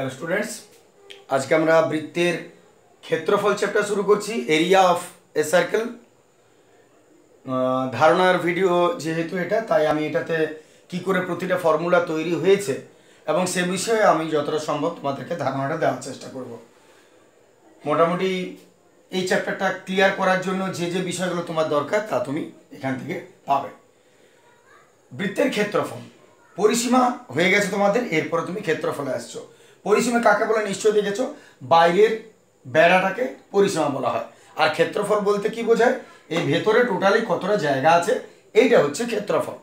Hello students, আজকে আমরা বৃত্তের ক্ষেত্রফল চ্যাপ্টার শুরু করছি। এরিয়া অফ এ সার্কেল ধারণার ভিডিও যেহেতু এটা, তাই আমি এটাতে কি করে প্রতিটা ফর্মুলা তৈরি হয়েছে এবং সে বিষয়ে আমি যতটা সম্ভব তোমাদেরকে ধারণাটা দেওয়ার চেষ্টা করব। মোটামুটি এই চ্যাপ্টারটা ক্লিয়ার করার জন্য যে যে বিষয়গুলো তোমার দরকার তা তুমি এখান থেকে পাবে। বৃত্তের ক্ষেত্রফল পরিসীমা হয়ে গেছে তোমাদের, এরপরে তুমি ক্ষেত্রফলে আসছো। পরিসীমা কাকে বলে নিশ্চয়ই দেখেছো, বাইরের বেড়াটাকে পরিসীমা বলা হয়। আর ক্ষেত্রফল বলতে কি বোঝায়, এই ভেতরে টোটালি কতটা জায়গা আছে এইটা হচ্ছে ক্ষেত্রফল।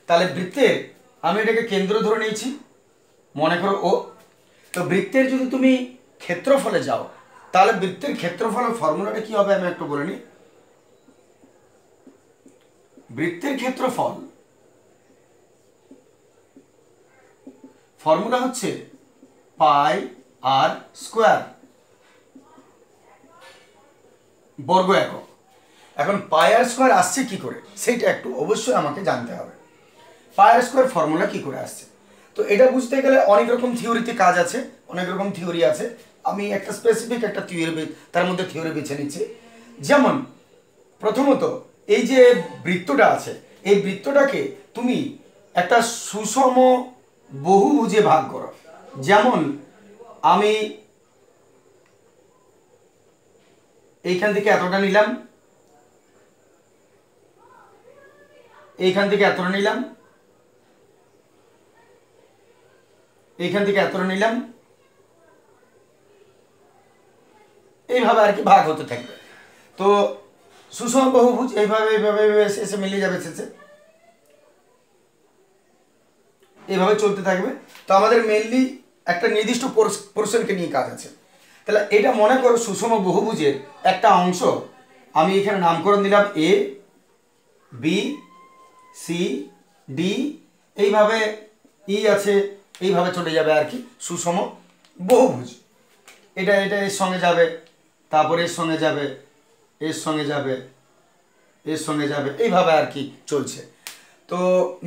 তাহলে বৃত্তের আমি এটাকে কেন্দ্র ধরে নিয়েছি, মনে করো ও। তো বৃত্তের যদি তুমি ক্ষেত্রফলে যাও তাহলে বৃত্তের ক্ষেত্রফলের ফর্মুলাটা কি হবে আমি একটু বলে নিই। বৃত্তের ক্ষেত্রফল ফর্মুলা হচ্ছে পাই আর স্কোয়ার বর্গ একক। এখন পাই আর স্কোয়ার আসছে কি করে সেইটা একটু অবশ্যই আমাকে জানতে হবে। পাই আর স্কোয়ার ফর্মুলা কি করে আসছে, তো এটা বুঝতে গেলে অনেক রকম থিওরিতে কাজ আছে, অনেক রকম থিওরি আছে। আমি একটা স্পেসিফিক একটা থিওরি তার মধ্যে থিওরি বেছে নিচ্ছি। যেমন প্রথমত এই যে বৃত্তটা আছে, এই বৃত্তটাকে তুমি একটা সুষম বহুভুজে ভাগ করো। যেমন আমি এইখান থেকে এতটা নিলাম, এইখান থেকে এতটা নিলাম, এইখান থেকে এতটা নিলাম, এইভাবে আর কি ভাগ হতে থাকবে। তো সুষম বহুভুজ এইভাবে এইভাবে এসে মিলিয়ে যাবে, শেষে এইভাবে চলতে থাকবে। তো আমাদের মেনলি একটা নির্দিষ্ট পোর্শনকে নিয়ে কাজ আছে। তাহলে এটা মনে করো সুষম বহুভুজের একটা অংশ, আমি এখানে নামকরণ দিলাম এ বি সি ডি, এইভাবে ই আছে, এইভাবে চলে যাবে আর কি সুষম বহুভুজ। এটা এটা এর সঙ্গে যাবে, তারপরে এর সঙ্গে যাবে, এর সঙ্গে যাবে, এর সঙ্গে যাবে, এইভাবে আর কি চলছে। তো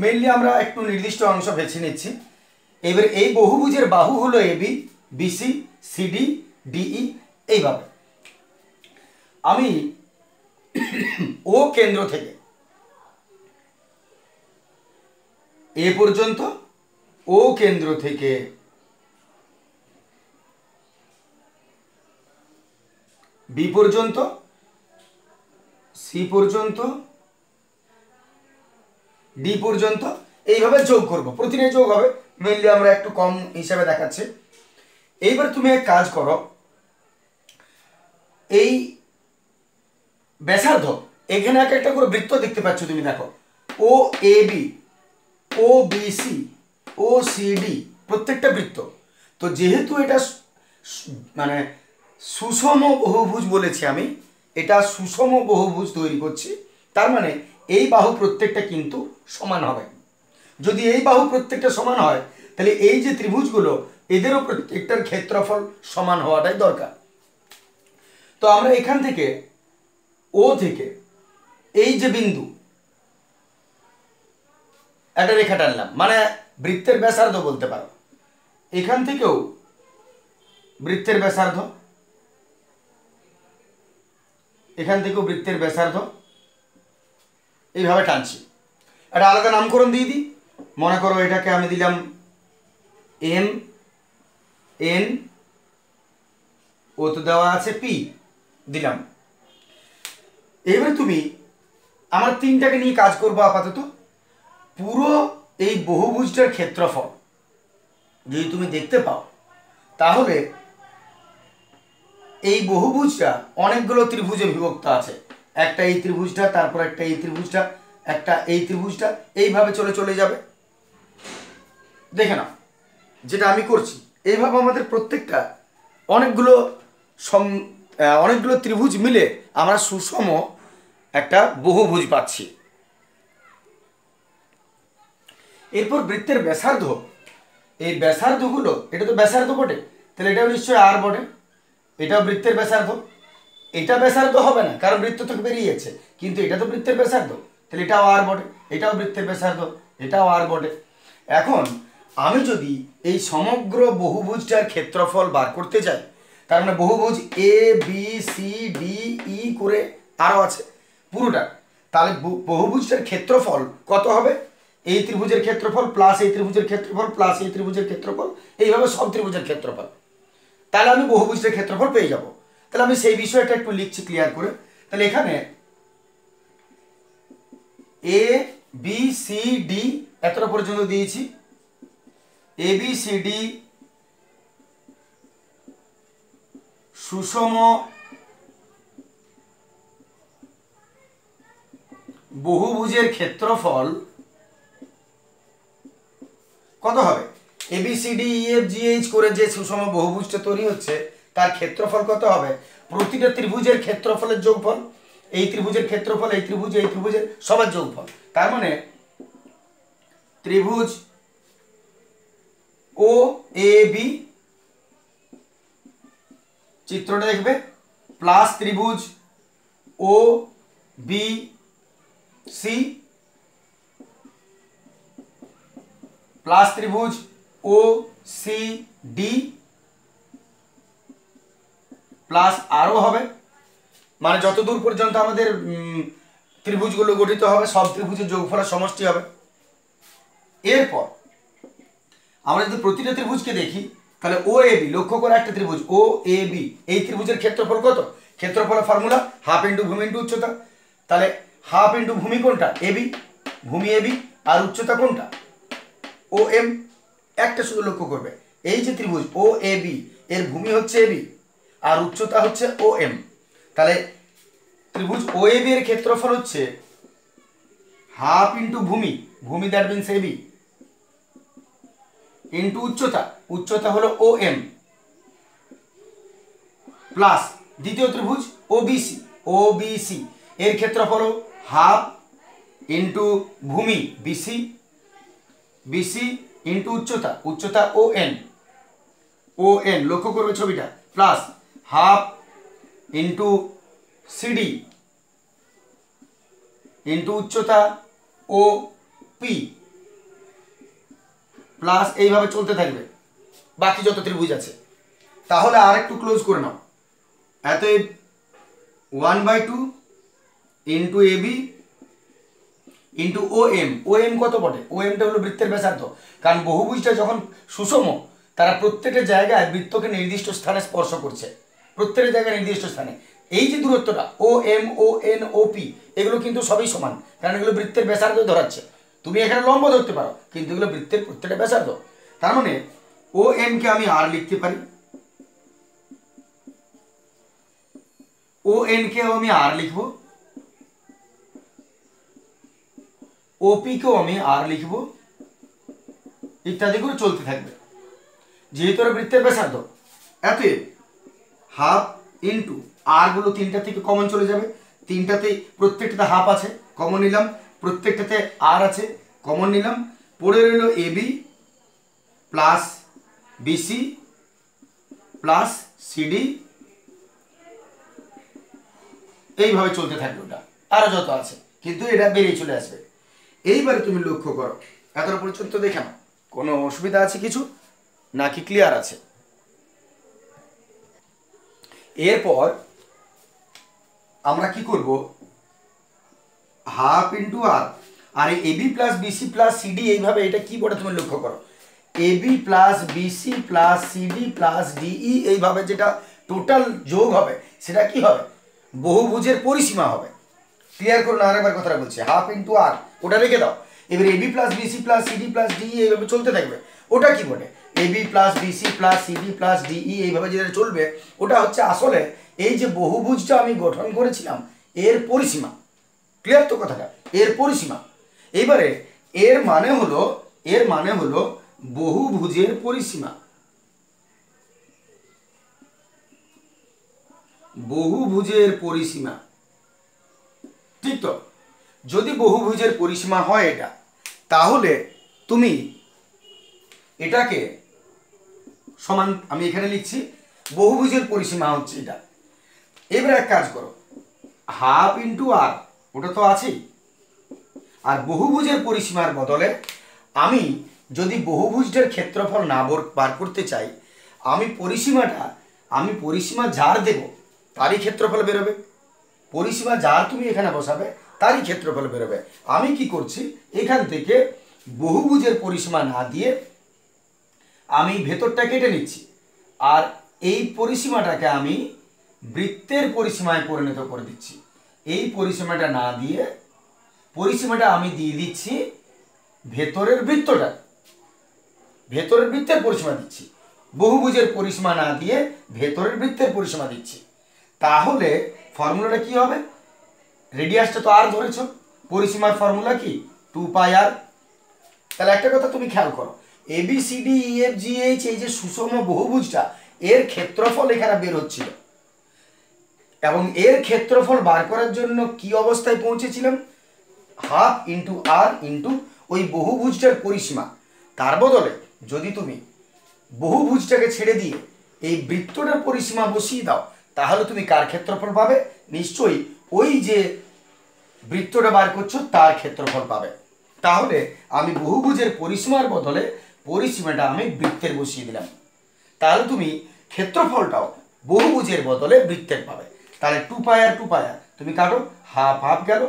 মেনলি আমরা একটু নির্দিষ্ট অংশ বেছে নিচ্ছি। এবার এই বহুভুজের বাহু হলো এবি, বিসি, সিডি, ডিই, এইভাবে আমি ও কেন্দ্র থেকে এ পর্যন্ত, ও কেন্দ্র থেকে বি পর্যন্ত, সি পর্যন্ত, ডি পর্যন্ত, এইভাবে যোগ করব। প্রতিটা যোগ হবে, মেনলি আমরা একটু কম হিসাবে দেখাচ্ছি। এইবার তুমি এক কাজ করো, এই ব্যাসার্ধ এখানে এক একটা করে বৃত্ত দেখতে পাচ্ছ তুমি, দেখো ও A B, O B C, O C D, প্রত্যেকটা বৃত্ত। তো যেহেতু এটা মানে সুষম বহুভুজ বলেছি আমি, এটা সুষম বহুভুজ তৈরি করছি, তার মানে এই বাহু প্রত্যেকটা কিন্তু সমান হবে। যদি এই বাহু প্রত্যেকটা সমান হয় তাহলে এই যে ত্রিভুজগুলো এদেরও প্রত্যেকটার ক্ষেত্রফল সমান হওয়াটাই দরকার। তো আমরা এখান থেকে ও থেকে এই যে বিন্দু একটা রেখা টানলাম, মানে বৃত্তের ব্যাসার্ধ বলতে পারো। এখান থেকেও বৃত্তের ব্যাসার্ধ, এখান থেকেও বৃত্তের ব্যাসার্ধ, এইভাবে টানছি। একটা আলাদা নামকরণ দিয়ে দিই, মনে করো এটাকে আমি দিলাম এম এন, ও তো দেওয়া আছে পি, দিলাম। এবার তুমি আমার তিনটাকে নিয়ে কাজ করবো আপাতত। পুরো এই বহুভুজটার ক্ষেত্রফল যদি তুমি দেখতে পাও তাহলে এই বহুভুজটা অনেকগুলো ত্রিভুজে বিভক্ত আছে। একটা এই ত্রিভুজটা, তারপর একটা এই ত্রিভুজটা, একটা এই ত্রিভুজটা, এইভাবে চলে চলে যাবে। দেখে নাও যেটা আমি করছি, এইভাবে আমাদের প্রত্যেকটা অনেকগুলো ত্রিভুজ মিলে আমরা সুষম একটা বহুভুজ পাচ্ছি। এরপর বৃত্তের ব্যাসার্ধ, এই ব্যাসার্ধগুলো, এটা তো ব্যাসার্ধ বটে, তাহলে এটাও নিশ্চয়ই আর বটে, এটাও বৃত্তের ব্যাসার্ধ। এটা ব্যাসার্ধ হবে না কারণ বৃত্ত থেকে বেরিয়ে যাচ্ছে, কিন্তু এটা তো বৃত্তের ব্যাসার্ধ, তাহলে এটাও আর বটে, এটাও বৃত্তের ব্যাসার্ধ, এটাও আর বটে। এখন আমি যদি এই সমগ্র বহুভুজটার ক্ষেত্রফল বার করতে চাই, তার মানে বহুভুজ এ বি সি ডি ই করে আরও আছে পুরোটা, তাহলে বহুভুজটার ক্ষেত্রফল কত হবে? এই ত্রিভুজের ক্ষেত্রফল প্লাস এই ত্রিভুজের ক্ষেত্রফল প্লাস এই ত্রিভুজের ক্ষেত্রফল, এইভাবে সব ত্রিভুজের ক্ষেত্রফল, তাহলে আমি বহুভুজটার ক্ষেত্রফল পেয়ে যাব। তাহলে আমি সেই বিষয়টা একটু লিখছি ক্লিয়ার করে। তাহলে এখানে এ বি সি ডি এতটা পর্যন্ত দিয়েছি, এ বি সি ডি সুষম বহুভুজের ক্ষেত্রফল কত হবে? A B C D E F G H করে যে সুষম বহুভুজটা তৈরি হচ্ছে তার ক্ষেত্রফল কত হবে? প্রতিটা ত্রিভুজের ক্ষেত্রফলের যোগফল, এই ত্রিভুজের ক্ষেত্রফল এই ত্রিভুজের সবার যোগফল, তার মানে ত্রিভুজ ও এ বি চিত্রটা দেখবে, প্লাস ত্রিভুজ ও বি সি প্লাস ত্রিভুজ ও সি ডি প্লাস আরও হবে, মানে যতদূর পর্যন্ত আমাদের ত্রিভুজগুলো গঠিত হবে সব ত্রিভুজের যোগফলের সমষ্টি হবে। এরপর আমরা যদি প্রতিটা ত্রিভুজকে দেখি, তাহলে ও এ বি, লক্ষ্য করে একটা ত্রিভুজ ও এ বি, এই ত্রিভুজের ক্ষেত্রফল কত? ক্ষেত্রফলের ফর্মুলা হাফ ইন্টু ভূমি ইন্টু উচ্চতা, তাহলে হাফ ইন্টু ভূমি কোনটা? এ বি, ভূমি এ বি, আর উচ্চতা কোনটা? ও এম। একটা শুধু লক্ষ্য করবে, এই যে ত্রিভুজ ও এ বি এর ভূমি হচ্ছে এ বি আর উচ্চতা হচ্ছে ও এম, তাহলে ত্রিভুজ ও এ বি এর ক্ষেত্রফল হচ্ছে হাফ ইন্টু ভূমি, ভূমি that means A B, into উচ্চতা, উচ্চতা হলো ও এম, প্লাস দ্বিতীয় ত্রিভুজ ও বি সি এর ক্ষেত্রফল হাফ ইন্টু ভূমি বিসি ইন্টু উচ্চতা, উচ্চতা ও এন, লক্ষ্য করবে ছবিটা, plus half into CD into উচ্চতা ও পি, প্লাস এইভাবে চলতে থাকবে বাকি যত ত্রিভুজ আছে। তাহলে আর একটু ক্লোজ করে নাও, এত 1/2 ইন্টু এ বি ইন্টু ও এম কত বটে? ও এমটা হলো বৃত্তের ব্যাসার্ধ, কারণ বহুভুজটা যখন সুষম তারা প্রত্যেকটা জায়গায় বৃত্তকে নির্দিষ্ট স্থানে স্পর্শ করছে, প্রত্যেকটা জায়গায় নির্দিষ্ট স্থানে। এই যে দূরত্বটা O M O N O P এগুলো কিন্তু সবই সমান, কারণ এগুলো বৃত্তের ব্যাসার্ধ ধরাচ্ছে। তুমি এখানে লম্ব ধরতে পারো কিন্তু এগুলো বৃত্তের প্রত্যেকটা ব্যাসার্ধ, তার মানে ও এম কে আমি আর লিখতে পারি, ও এন কেও আমি আর লিখবো, ওপি কেও আমি আর লিখবো, ইত্যাদি করে চলতে থাকবে। যেহেতু ওরা বৃত্তের ব্যাসার্ধ, এত হাফ ইন্টু আর গুলো তিনটা থেকে কমন চলে যাবে, তিনটাতে প্রত্যেকটাতে হাফ আছে কমন নিলাম, প্রত্যেকটাতে আর আছে কমন নিলাম, পড়ে রইল A B plus BC plus C D, এইভাবে চলতে থাকবে। ওটা আরো যত আছে কিন্তু এটা বেরিয়ে চলে আসবে। এইবারে তুমি লক্ষ্য করো, এতটা পর্যন্ত দেখে নাও কোনো অসুবিধা আছে কিছু নাকি ক্লিয়ার আছে? এরপর আমরা কি করব, half into R, R A B plus BC plus C D, এইভাবে এটা কি বলে তুমি লক্ষ্য করো, A B plus BC plus C D plus D E, এইভাবে যেটা টোটাল যোগ হবে সেটা কি হবে? বহুভুজের পরিসীমা হবে। ক্লিয়ার করুন, আরেকবার কথাটা বলছি, হাফ ইন্টু আর ওটা রেখে দাও, এবার A B plus BC plus C D plus D E এইভাবে চলতে থাকবে। ওটা কি বলে? A B plus BC plus C D plus D E এইভাবে যেটা চলবে ওটা হচ্ছে আসলে এই যে বহুভুজটা আমি গঠন করেছিলাম এর পরিসীমা। ক্লিয়ার তো কথাটা? এর পরিসীমা। এবারে এর মানে হলো বহুভুজের পরিসীমা, বহুভুজের পরিসীমা, ঠিক তো? যদি বহুভুজের পরিসীমা হয় এটা, তাহলে তুমি এটাকে সমান, আমি এখানে লিখছি বহুভুজের পরিসীমা হচ্ছে এটা। এবার এক কাজ করো, হাফ ইন্টু আর ওটা তো আছেই, আর বহুভুজের পরিসীমার বদলে আমি যদি বহুভুজটার ক্ষেত্রফল না বার করতে চাই, আমি পরিসীমা যার দেব তারই ক্ষেত্রফল বেরোবে। পরিসীমা যার তুমি এখানে বসাবে তারই ক্ষেত্রফল বেরোবে। আমি কি করছি, এখান থেকে বহুভুজের পরিসীমা না দিয়ে আমি ভেতরটা কেটে নিচ্ছি, আর এই পরিসীমাটাকে আমি বৃত্তের পরিসীমায় পরিণত করে দিচ্ছি। এই পরিসীমাটা না দিয়ে পরিসীমাটা আমি দিয়ে দিচ্ছি ভেতরের বৃত্তের পরিসীমা দিচ্ছি। বহুভুজের পরিসীমা না দিয়ে ভেতরের বৃত্তের পরিসীমা দিচ্ছি। তাহলে ফর্মুলাটা কি হবে? রেডিয়াসটা তো আর ধরেছ, পরিসীমার ফর্মুলা কি 2πr। তাহলে একটা কথা তুমি খেয়াল করো, ABCDEFGH এই যে সুষম বহুভুজটা, এর ক্ষেত্রফল এখানে বের হচ্ছিল, এবং এর ক্ষেত্রফল বার করার জন্য কি অবস্থায় পৌঁছেছিলাম, হাফ ইন্টু আর ইন্টু ওই বহুভুজটার পরিসীমা। তার বদলে যদি তুমি বহুভুজটাকে ছেড়ে দিয়ে এই বৃত্তটার পরিসীমা বসিয়ে দাও, তাহলে তুমি কার ক্ষেত্রফল পাবে? নিশ্চয়ই ওই যে বৃত্তটা বার করছো তার ক্ষেত্রফল পাবে। তাহলে আমি বহুভুজের পরিসীমার বদলে পরিসীমাটা আমি বৃত্তের বসিয়ে দিলাম। তাহলে তুমি ক্ষেত্রফলটাও বহুভুজের বদলে বৃত্তের পাবে। তাহলে 2πr তুমি কাটো, হাফ হাফ গেল,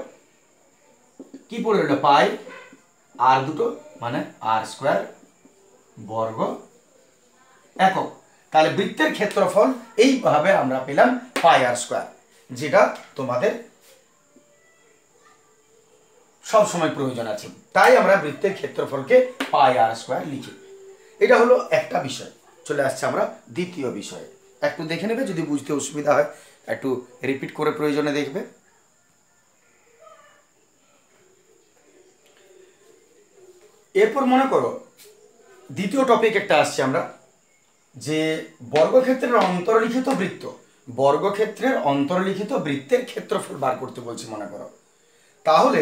কি পড়ে গেল পাই, আর দুটো মানে আর স্কোয়ার বর্গ একক। তাহলে বৃত্তের ক্ষেত্রফল এইভাবে আমরা পেলাম πr², যেটা তোমাদের সব সময় প্রয়োজন আছে। তাই আমরা বৃত্তের ক্ষেত্রফলকে πr² লিখি। এটা হলো একটা বিষয়। চলে আসছে আমরা দ্বিতীয় বিষয়ে। একটু দেখে নেবে, যদি বুঝতে অসুবিধা হয় একটু রিপিট করে প্রয়োজনে দেখবে। এরপর মনে করো দ্বিতীয় টপিক একটা আসছে আমরা, যে বর্গক্ষেত্রের অন্তর্লিখিত বৃত্তের ক্ষেত্রফল বার করতে বলছি মনে করো। তাহলে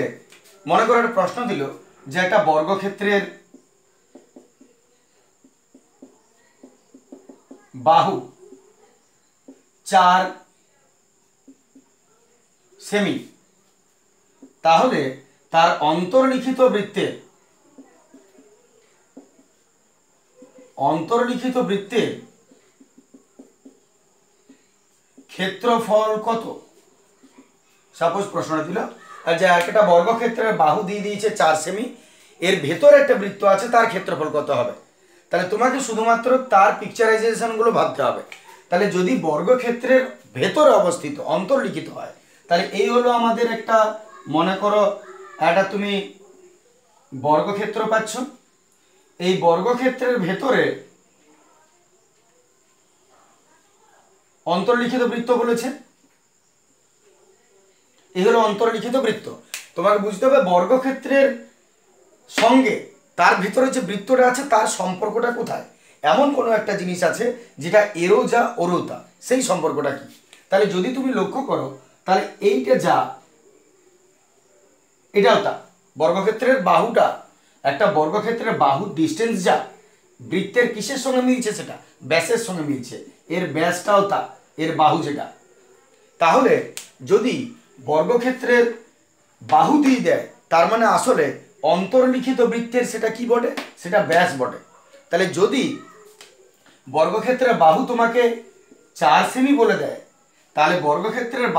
মনে করো একটা প্রশ্ন দিল যে একটা বর্গক্ষেত্রের বাহু 4 সেমি, তাহলে তার অন্তর্লিখিত বৃত্তের ক্ষেত্রফল কত? সাপোজ প্রশ্নটা দিল যে একটা বর্গক্ষেত্রের বাহু দিয়ে দিয়েছে 4 সেমি, এর ভেতরে একটা বৃত্ত আছে, তার ক্ষেত্রফল কত হবে? তাহলে তোমাকে শুধুমাত্র তার পিকচারাইজেশনগুলো ভাবতে হবে। তাহলে যদি বর্গক্ষেত্রের ভেতরে অবস্থিত অন্তর্লিখিত হয়, তাহলে এই হলো আমাদের একটা, মনে করো একটা তুমি বর্গক্ষেত্র পাচ্ছ, এই বর্গক্ষেত্রের ভেতরে অন্তর্লিখিত বৃত্ত বলেছে, এই হলো অন্তর্লিখিত বৃত্ত। তোমাকে বুঝতে হবে বর্গক্ষেত্রের সঙ্গে তার ভিতরে যে বৃত্তটা আছে তার সম্পর্কটা কোথায়। এমন কোনো একটা জিনিস আছে যেটা এরো যা ওরো তা, সেই সম্পর্কটা কি? তাহলে যদি তুমি লক্ষ্য করো, তাহলে এইটা যা এটাও তা। বর্গক্ষেত্রের বাহুটা, একটা বর্গক্ষেত্রের বাহুর ডিস্টেন্স যা, বৃত্তের কিসের সঙ্গে মিলছে? সেটা ব্যাসের সঙ্গে মিলছে। এর ব্যাসটাও তা, এর বাহু যেটা। তাহলে যদি বর্গক্ষেত্রের বাহু দিয়ে দেয়, তার মানে আসলে অন্তর্লিখিত বৃত্তের সেটা কি বটে? সেটা ব্যাস বটে। তাহলে যদি বর্গক্ষেত্রের বাহু তোমাকে 4 সেমি বলে দেয়, তাহলে বর্গক্ষেত্রের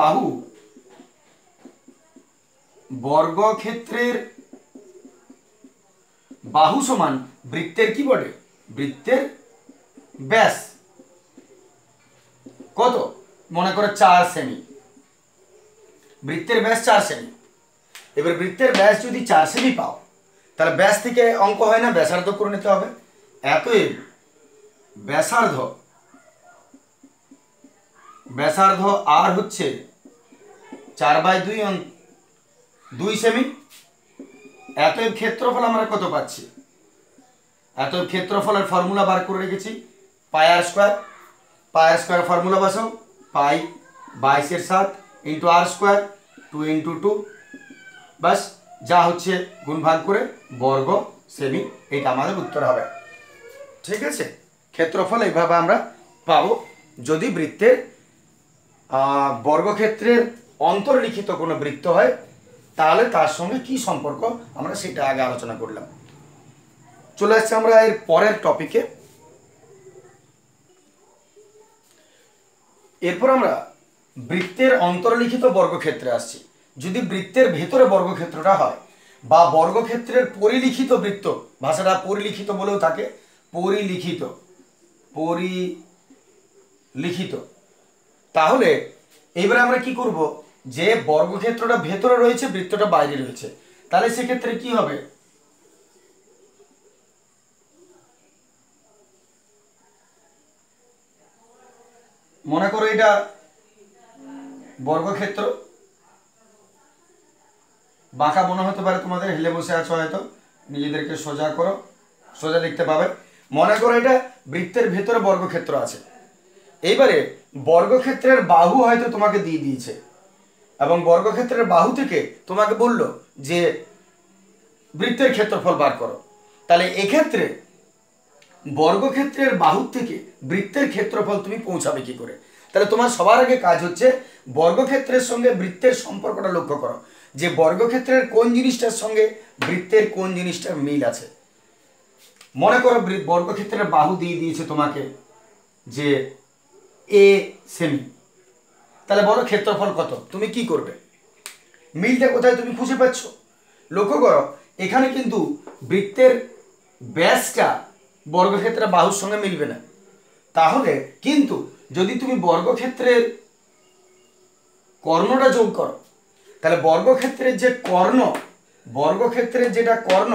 বাহু সমান বৃত্তের কি বটে? বৃত্তের ব্যাস কত? মনে করো 4 সেমি, বৃত্তের ব্যাস 4 সেমি। এবার বৃত্তের ব্যাস যদি 4 সেমি পাও, তাহলে ব্যাস থেকে অঙ্ক হয় না, ব্যাসার্ধ করে নিতে হবে। এতএব ব্যাসার্ধ আর হচ্ছে 4/2 2 সেমি। এতএব ক্ষেত্রফল আমরা কত পাচ্ছি? এতএব ক্ষেত্রফলের ফর্মুলা বার করে রেখেছি πr²। ফর্মুলা বসাও, পাই 22/7 ইন্টু r² 2 ইন্টু 2, বাস যা হচ্ছে গুণ ভাগ করে বর্গ সেমি, এটা আমাদের উত্তর হবে। ঠিক আছে, ক্ষেত্রফল এইভাবে আমরা পাবো যদি বৃত্তের বর্গক্ষেত্রের অন্তর্লিখিত কোনো বৃত্ত হয়, তাহলে তার সঙ্গে কি সম্পর্ক আমরা সেটা আগে আলোচনা করলাম। চলে আসছে আমরা এর পরের টপিকে। এরপর আমরা বৃত্তের অন্তর্লিখিত বর্গক্ষেত্রে আসছি। যদি বৃত্তের ভেতরে বর্গক্ষেত্রটা হয় বা বর্গক্ষেত্রের পরিলিখিত বৃত্ত, ভাষাটা পরিলিখিত বলেও থাকে, পরিলিখিত পরিলিখিত, তাহলে এবারে আমরা কি করব, যে বর্গক্ষেত্রটা ভেতরে রয়েছে বৃত্তটা বাইরে রয়েছে, তাহলে সেক্ষেত্রে কি হবে, মনে করো এটা বর্গক্ষেত্র, বাঁকা মনে হতে পারে তোমাদের, হেলে বসে আছো হয়তো, নিজেদেরকে সোজা করো, সোজা দেখতে পাবে। মনে করো এটা বৃত্তের ভেতরে বর্গক্ষেত্র আছে। এইবারে বর্গক্ষেত্রের বাহু হয়তো তোমাকে দিয়ে দিয়েছে এবং বর্গক্ষেত্রের বাহু থেকে তোমাকে বলল যে বৃত্তের ক্ষেত্রফল বার করো। তাহলে এক্ষেত্রে বর্গক্ষেত্রের বাহু থেকে বৃত্তের ক্ষেত্রফল তুমি পৌঁছাবে কি করে? তাহলে তোমার সবার আগে কাজ হচ্ছে বর্গক্ষেত্রের সঙ্গে বৃত্তের সম্পর্কটা লক্ষ্য করো, যে বর্গক্ষেত্রের কোন জিনিসটার সঙ্গে বৃত্তের কোন জিনিসটার মিল আছে। মনে করো বর্গক্ষেত্রের বাহু দিয়ে দিয়েছে তোমাকে যে এ সেমি, তাহলে বলো ক্ষেত্রফল কত, তুমি কি করবে, মিলটা কোথায় তুমি খুঁজে পাচ্ছ? লক্ষ্য করো এখানে কিন্তু বৃত্তের ব্যাসটা বর্গক্ষেত্রের বাহুর সঙ্গে মিলবে না। তাহলে কিন্তু যদি তুমি বর্গক্ষেত্রের কর্ণটা যোগ করো, তাহলে বর্গক্ষেত্রের যে কর্ণ, বর্গক্ষেত্রের যেটা কর্ণ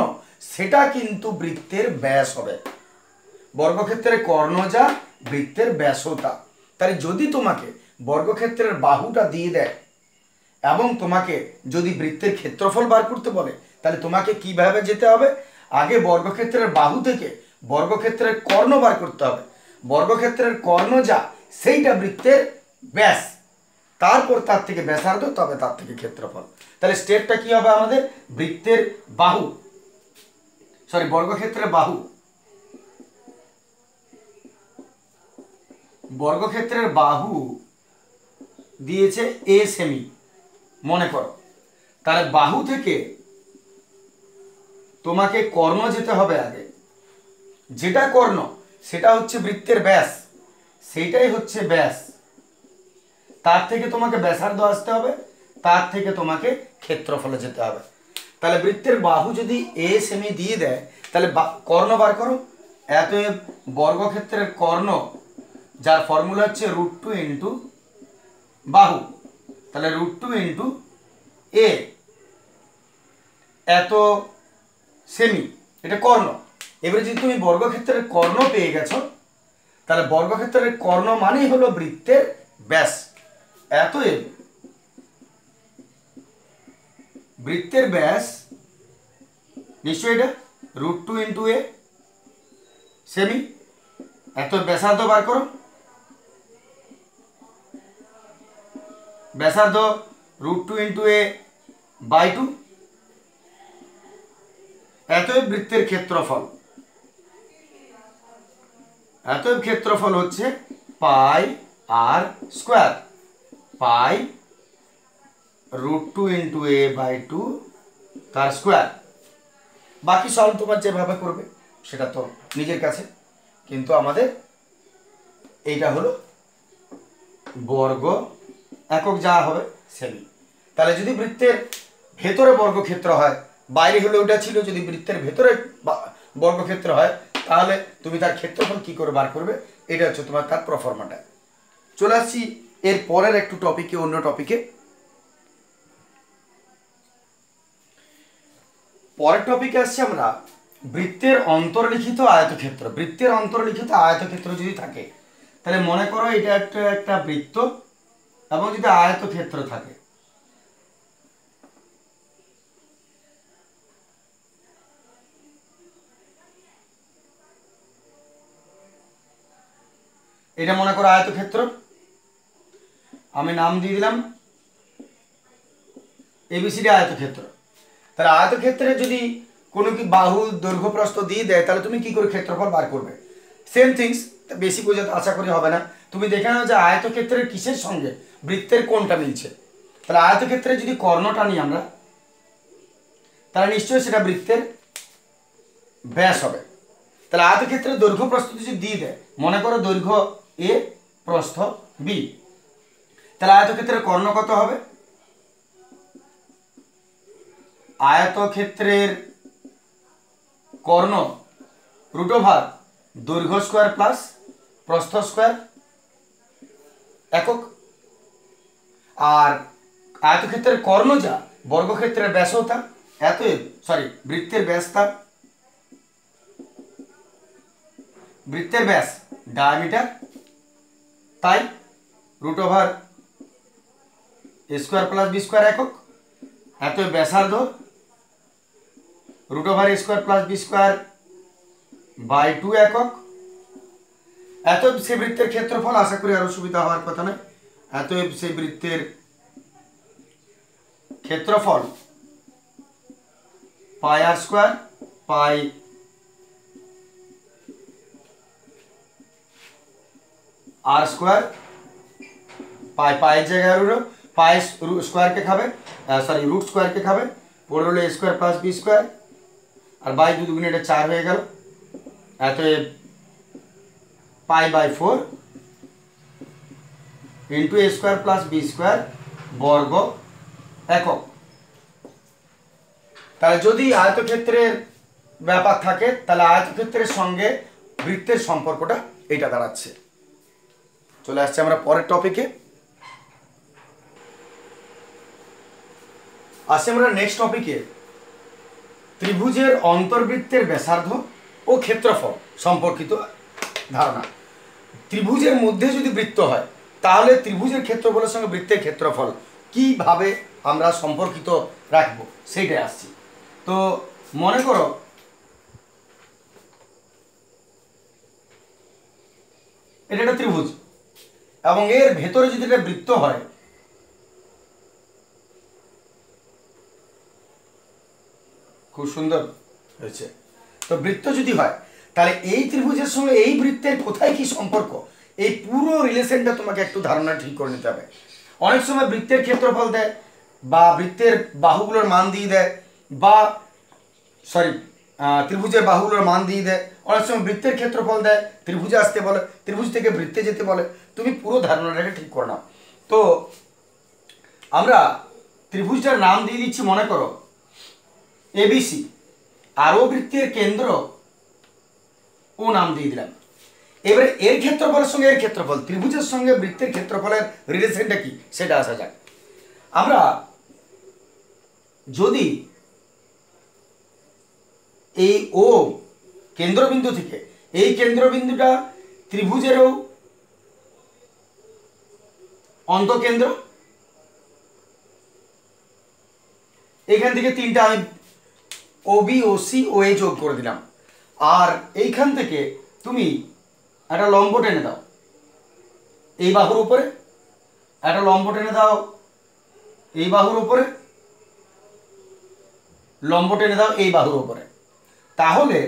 সেটা কিন্তু বৃত্তের ব্যাস হবে। বর্গক্ষেত্রের কর্ণ যা, বৃত্তের ব্যাসও তা। তাহলে যদি তোমাকে বর্গক্ষেত্রের বাহুটা দিয়ে দেয় এবং তোমাকে যদি বৃত্তের ক্ষেত্রফল বার করতে বলে, তাহলে তোমাকে কিভাবে যেতে হবে, আগে বর্গক্ষেত্রের বাহু থেকে বর্গক্ষেত্রের কর্ণ বার করতে হবে। বর্গক্ষেত্রের কর্ণ যা সেইটা বৃত্তের ব্যাস, তারপর তার থেকে ব্যাসার্ধ, তবে তার থেকে ক্ষেত্রফল। তাহলে স্টেপটা কি হবে আমাদের, বৃত্তের বাহু, সরি বর্গক্ষেত্রের বাহু, বর্গক্ষেত্রের বাহু দিয়েছে এ সেমি, মনে করো। তাহলে বাহু থেকে তোমাকে কর্ণ যেতে হবে আগে, যেটা কর্ণ সেটা হচ্ছে বৃত্তের ব্যাস, সেইটাই হচ্ছে ব্যাস, তার থেকে তোমাকে ব্যাসার্ধ আসতে হবে, তার থেকে তোমাকে ক্ষেত্রফলে যেতে হবে। তাহলে বৃত্তের বাহু যদি এ সেমি দিয়ে দেয়, তাহলে কর্ণ বার করো। অতএব বর্গক্ষেত্রের কর্ণ যার ফর্মুলা হচ্ছে √2 ইন্টু বাহু, তাহলে √2 ইন্টু এ, এত সেমি, এটা কর্ণ। এবারে যদি তুমি বর্গক্ষেত্রের কর্ণ পেয়ে গেছো, তাহলে বর্গক্ষেত্রের কর্ণ মানেই হলো বৃত্তের ব্যাস। অতএব বৃত্তের ব্যাস নিশ্চয়ই এটা √2 ইন্টু এ সেমি, এত ব্যাসার্ধ বার করো, ব্যাসার্ধ √2 ইন্টু এ বাই 2, এতএব বৃত্তের ক্ষেত্রফল, এতএব ক্ষেত্রফল হচ্ছে pi R square, pi √2 into A by 2 তার স্কোয়ার। বাকি সলভ তোমার যেভাবে করবে সেটা তো নিজের কাছে, কিন্তু আমাদের এইটা হলো বর্গ একক যা হবে সেমি। তাহলে যদি বৃত্তের ভেতরে বর্গক্ষেত্র হয়, বাইরে হলে ওটা ছিল, যদি বৃত্তের ভেতরে বর্গক্ষেত্র হয় তাহলে তুমি তার ক্ষেত্রফল কি করে বার করবে, এটা হচ্ছে তোমার তার প্রফর্মাটা। চলে আসছি এর পরের একটু টপিকে, অন্য টপিকে। পরের টপিকে আসছি আমরা বৃত্তের অন্তর্লিখিত আয়তক্ষেত্র। বৃত্তের অন্তর্লিখিত আয়তক্ষেত্র যদি থাকে, তাহলে মনে করো এটা একটা বৃত্ত এবং যদি আয়তক্ষেত্র থাকে, এটা মনে করো আয়তক্ষেত্র, আমি নাম দিয়ে দিলাম এবিসিডি আয়তক্ষেত্র। তাহলে আয়তক্ষেত্রে যদি কোনো কি বাহু দৈর্ঘ্য প্রস্থ দিয়ে দেয়, তাহলে তুমি কি করে ক্ষেত্রফল বার করবে? সেম থিংস, বেশি বোঝাতে আশা করি হবে না। তুমি দেখে নাও যে আয়তক্ষেত্রের কিসের সঙ্গে বৃত্তের কোনটা মিলছে। তাহলে আয়তক্ষেত্রে যদি কর্ণটা নিই আমরা, তাহলে নিশ্চয়ই সেটা বৃত্তের ব্যাস হবে। তাহলে আয়তক্ষেত্রের দৈর্ঘ্য প্রস্থ যদি দিয়ে দেয়, মনে করো দৈর্ঘ্য এ প্রস্থ বি, তাহলে আয়তক্ষেত্রের কর্ণ কত হবে? আয়তক্ষেত্রের কর্ণ রুট ওভার দৈর্ঘ্য স্কোয়ার প্লাস প্রস্থ স্কোয়ার একক। আর আয়তক্ষেত্রের কর্ণ যা বর্গক্ষেত্রের ব্যাসও তা, বৃত্তের ব্যাস তা, বৃত্তের ব্যাস ডায়ামিটার, তাই root over A square plus B square একক। এত ব্যাসার্ধ root over A square plus B square by 2 একক। এত সেই বৃত্তের ক্ষেত্রফল, আশা করি আরো সুবিধা হওয়ার কথা নয়। এত সেই বৃত্তের ক্ষেত্রফল পাই আর স্কোয়ার পাই আর স্কোয়ার পাই, পায়ের জায়গায় পাই স্কোয়ারকে খাবে, রুট স্কোয়ারকে খাবে, পড়ে হলো A square plus B square, আর বাই 2 দুগুণে এটা 4 হয়ে গেল। অতএব pi by 4 into A square plus B square বর্গ একক। তাহলে যদি আয়তক্ষেত্রের ব্যাপার থাকে, তাহলে আয়তক্ষেত্রের সঙ্গে বৃত্তের সম্পর্কটা এটা দাঁড়াচ্ছে। চলে আসছে আমরা পরের টপিকে। আসছে আমরা নেক্সট টপিকে, ত্রিভুজের অন্তর্বৃত্তের ব্যাসার্ধ ও ক্ষেত্রফল সম্পর্কিত ধারণা। ত্রিভুজের মধ্যে যদি বৃত্ত হয়, তাহলে ত্রিভুজের ক্ষেত্রফলের সঙ্গে বৃত্তের ক্ষেত্রফল কিভাবে আমরা সম্পর্কিত রাখবো সেইটাই আসছি। তো মনে করো এটা একটা ত্রিভুজ এবং এর ভেতরে যদি একটা বৃত্ত হয়, খুব সুন্দর হয়েছে। তো বৃত্ত যদি হয়, তাহলে এই ত্রিভুজের সঙ্গে এই বৃত্তের কোথায় কি সম্পর্ক, এই পুরো রিলেশনটা তোমাকে একটু ধারণা ঠিক করে নিতে হবে। অনেক সময় বৃত্তের ক্ষেত্রফল দেয়, বা বৃত্তের বাহুগুলোর মান দিয়ে দেয়, বা ত্রিভুজের বাহুগুলোর মান দিয়ে দেয়। অনেক সময় বৃত্তের ক্ষেত্রফল দেয়, ত্রিভুজে আসতে বলে, ত্রিভুজ থেকে বৃত্তে যেতে বলে। তুমি পুরো ধারণাটাকে ঠিক করে নাও। তো আমরা ত্রিভুজটার নাম দিয়ে দিচ্ছি, মনে করো এবিসি, আর ও বৃত্তের কেন্দ্র ও নাম দিয়ে দিলাম। এবারে এর ক্ষেত্রফলের সঙ্গে এর ক্ষেত্রফল, ত্রিভুজের সঙ্গে বৃত্তের ক্ষেত্রফলের রিলেশনটা কি সেটা আসা যাক। আমরা যদি এই ও কেন্দ্রবিন্দু থেকে এই কেন্দ্রবিন্দুটা ত্রিভুজেরও অন্তকেন্দ্র, এখান থেকে তিনটা আমি ও বি ও সি ও এ যোগ করে দিলাম, আর এইখান থেকে তুমি একটা লম্ব টেনে দাও এই বাহুর উপরে, একটা লম্ব টেনে দাও এই বাহুর উপরে, লম্ব টেনে দাও এই বাহুর উপরে। তাহলে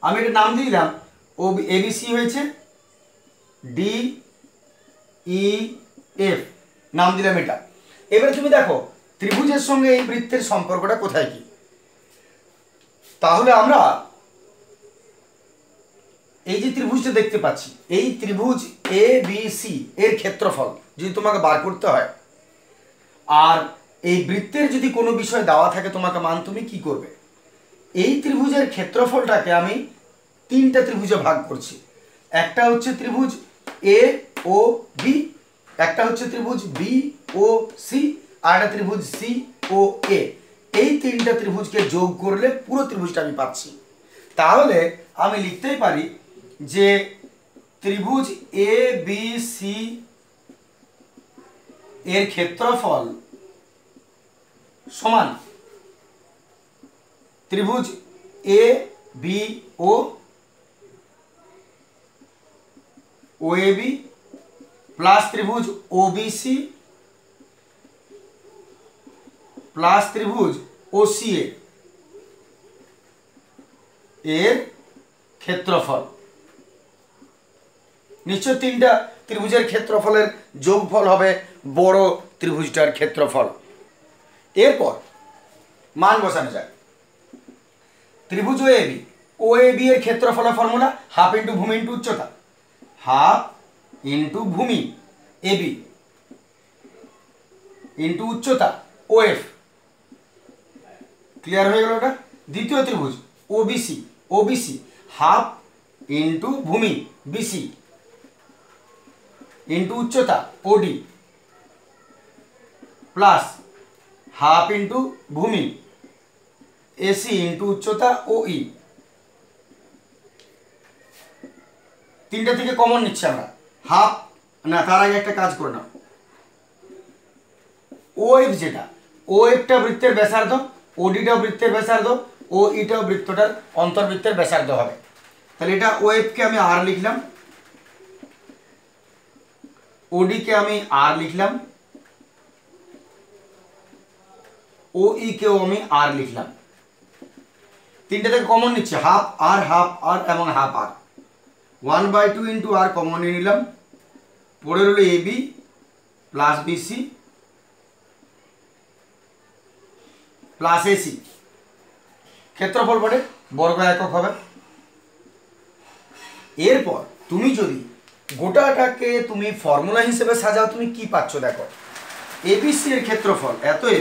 আমি এটা নাম দিয়ে দিলাম ও এবিসি হয়েছে ডি ই এফ, নাম দিলাম এটা। এবারে তুমি দেখো ত্রিভুজের সঙ্গে এই বৃত্তের সম্পর্কটা কোথায় কি। তাহলে আমরা এই যে ত্রিভুজটা দেখতে পাচ্ছি, এই ত্রিভুজ এ বি সি এর ক্ষেত্রফল যদি তোমাকে বার করতে হয়, আর এই বৃত্তের যদি কোনো বিষয় দেওয়া থাকে তোমাকে মান, তুমি কি করবে? এই ত্রিভুজের ক্ষেত্রফলটাকে আমি তিনটা ত্রিভুজে ভাগ করছি। একটা হচ্ছে ত্রিভুজ এ ও বি, একটা হচ্ছে ত্রিভুজ বি ও সি, আর একটা ত্রিভুজ সি ও এ। এই তিনটা ত্রিভুজকে যোগ করলে পুরো ত্রিভুজটা আমি পাচ্ছি। তাহলে আমি লিখতেই পারি যে ত্রিভুজ এ বি সি এর ক্ষেত্রফল সমান ত্রিভুজ A B O A B plus ত্রিভুজ ও বি সি প্লাস ত্রিভুজ ও সি এর ক্ষেত্রফল। নিশ্চয় তিনটা ত্রিভুজের ক্ষেত্রফলের যোগফল হবে বড় ত্রিভুজটার ক্ষেত্রফল। এরপর মান বসানো যায়। ত্রিভুজ ও এ বি এর ক্ষেত্রফলের ফর্মুলা হাফ ইন্টু ভূমি ইন্টু উচ্চতা, হাফ ইন্টু ভূমি এ বি ইন্টু উচ্চতা ও এফ। ক্লিয়ার হয়ে গেল ওটা। দ্বিতীয় ত্রিভুজ ও বিসি হাফ ইন্টু ভূমি বিসি ইন্টু উচ্চতা ওডি প্লাস হাফ ইন্টু ভূমি এসি ইন্টু উচ্চতা ওই। তিনটা থেকে কমন নিচ্ছে আমরা, হাফ না, তার আগে একটা কাজ করে নাও। ও এফ যেটা, ও এফটা বৃত্তের ব্যাসার্ধ, ওডিটাও বৃত্তের ব্যাসার্ধ, ও ইটাও বৃত্তটার অন্তর্বৃত্তের ব্যাসার্ধ হবে। তাহলে এটা ও এফকে আমি আর লিখলাম, ওডিকে আমি আর লিখলাম, ও ই কেও আমি আর লিখলাম। তিনটে থেকে কমন নিচ্ছে, হাফ আর এবং half R. 1/2 into R common নিয়ে নিলাম, পড়ে রইল A B plus BC plus A C. ক্ষেত্রফল পড়ে বর্গ একক হবে। এরপর তুমি যদি গোটাটাকে তুমি ফর্মুলা হিসেবে সাজাও, তুমি কি পাচ্ছ দেখো। এবিসি এর ক্ষেত্রফল এত এ,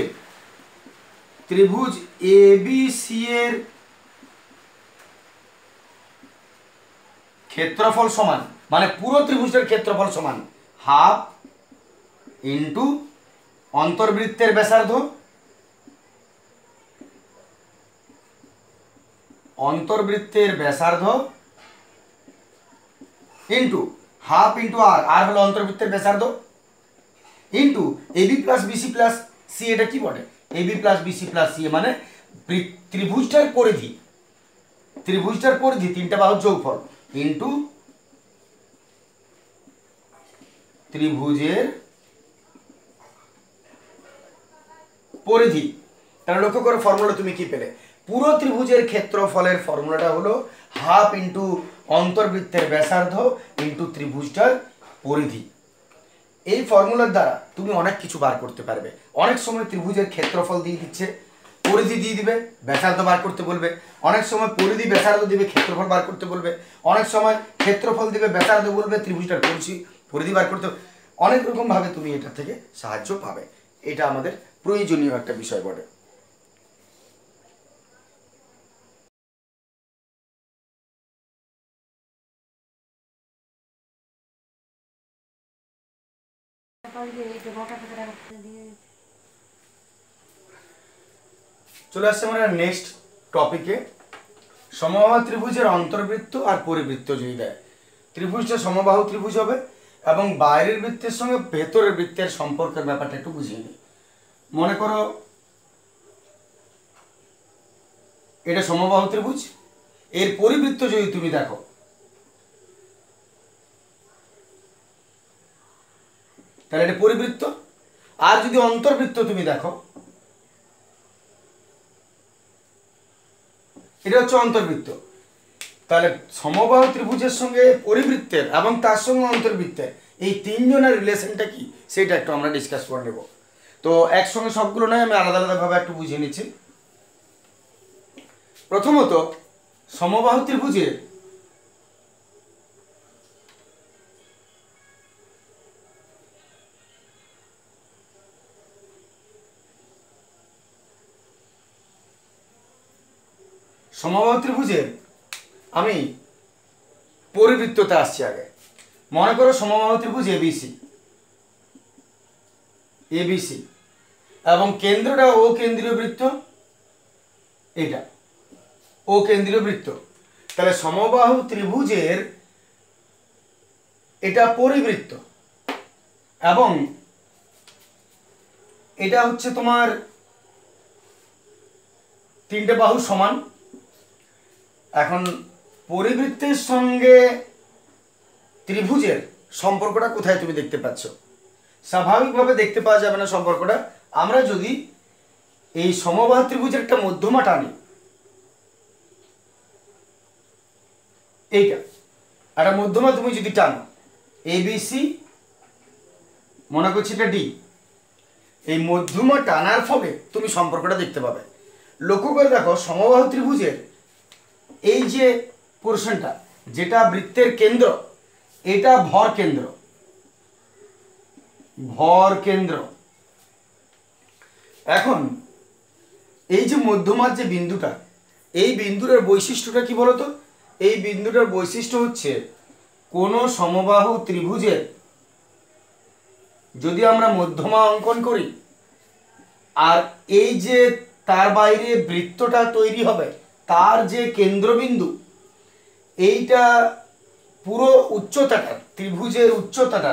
ত্রিভুজ এবিসি এর ক্ষেত্রফল সমান, মানে পুরো ত্রিভুজের ক্ষেত্রফল সমান হাফ ইন্টু অন্তর্বৃত্তের ব্যাসার্ধ, ইন্টু হাফ ইন্টু আর হলো অন্তর্বৃত্তের ব্যাসার্ধ, into AB plus BC plus C. এটা কি বলে? AB plus BC plus C মানে ত্রিভুজটার পরিধি, তিনটা বাহুর যোগফল ইন্টু ত্রিভুজের পরিধি। তাহলে লক্ষ্য করো ফর্মুলা তুমি কি পেলে? পুরো ত্রিভুজের ক্ষেত্রফলের ফর্মুলাটা হলো হাফ ইন্টু অন্তর্বৃত্তের ব্যাসার্ধ ইন্টু ত্রিভুজটার পরিধি। এই ফর্মুলার দ্বারা তুমি অনেক কিছু বার করতে পারবে। অনেক সময় ত্রিভুজের ক্ষেত্রফল দিয়ে দিচ্ছে, পরিধি দিয়ে দিবে, ব্যাসার্ধ বার করতে বলবে। অনেক সময় পরিধি ব্যাসার্ধ দিবে, ক্ষেত্রফল বার করতে বলবে। অনেক সময় ক্ষেত্রফল দিবে, ব্যাসার্ধ বলবে, ত্রিভুজটার পরিধি বার করতে। অনেক রকম ভাবে তুমি এটা থেকে সাহায্য পাবে। এটা আমাদের প্রয়োজনীয় একটা বিষয় বটে। চলে আসছে আমরা নেক্সট টপিকে। সমবাহু ত্রিভুজের অন্তর্বৃত্ত আর পরিবৃত্ত যদি দেয়, ত্রিভুজটা সমবাহু ত্রিভুজ হবে এবং বাইরের বৃত্তের সঙ্গে ভেতরের বৃত্তের সম্পর্কের ব্যাপারটা একটু বুঝিয়ে নিই। মনে করো এটা সমবাহু ত্রিভুজ, এর পরিবৃত্ত যদি তুমি দেখো, তাহলে এটা পরিবৃত্ত। আর যদি অন্তর্বৃত্ত তুমি দেখো, এটা হচ্ছে অন্তর্বৃত্ত। তাহলে সমবাহু ত্রিভুজের সঙ্গে পরিবৃত্তের এবং তার সঙ্গে অন্তর্বৃত্তের এই তিনজনের রিলেশনটা কি সেটা একটু আমরা ডিসকাস করে নেব। তো একসঙ্গে সবগুলো নয়, আমি আলাদা আলাদাভাবে একটু বুঝিয়ে নিচ্ছি। প্রথমত সমবাহু ত্রিভুজের আমি পরিবৃত্ততে আসছি আগে। মনে করো সমবাহু ত্রিভুজ এবিসি এবং কেন্দ্রটা ও কেন্দ্রীয় বৃত্ত, এটা ও কেন্দ্রীয় বৃত্ত। তাহলে সমবাহু ত্রিভুজের এটা পরিবৃত্ত এবং এটা হচ্ছে তোমার তিনটে বাহু সমান। এখন পরিবৃত্তের সঙ্গে ত্রিভুজের সম্পর্কটা কোথায় তুমি দেখতে পাচ্ছ? স্বাভাবিকভাবে দেখতে পাওয়া যাবে না সম্পর্কটা। আমরা যদি এই সমবাহু ত্রিভুজের একটা মধ্যমা টানি, এইটা একটা মধ্যমা তুমি যদি টানো এবিসি, মনে করছি এটা ডি, এই মধ্যমা টানার ফলে তুমি সম্পর্কটা দেখতে পাবে। লক্ষ্য করে দেখো সমবাহু ত্রিভুজের এই যে পোর্শনটা যেটা বৃত্তের কেন্দ্র, এটা ভর কেন্দ্র, ভর কেন্দ্র। এখন এই যে মধ্যমার যে বিন্দুটা, এই বিন্দুটার বৈশিষ্ট্যটা কি বলতো? এই বিন্দুটার বৈশিষ্ট্য হচ্ছে কোনো সমবাহু ত্রিভুজের যদি আমরা মধ্যমা অঙ্কন করি, আর এই যে তার বাইরে বৃত্তটা তৈরি হবে, তার যে কেন্দ্রবিন্দু, এইটা পুরো উচ্চতাটা, ত্রিভুজের উচ্চতাটা,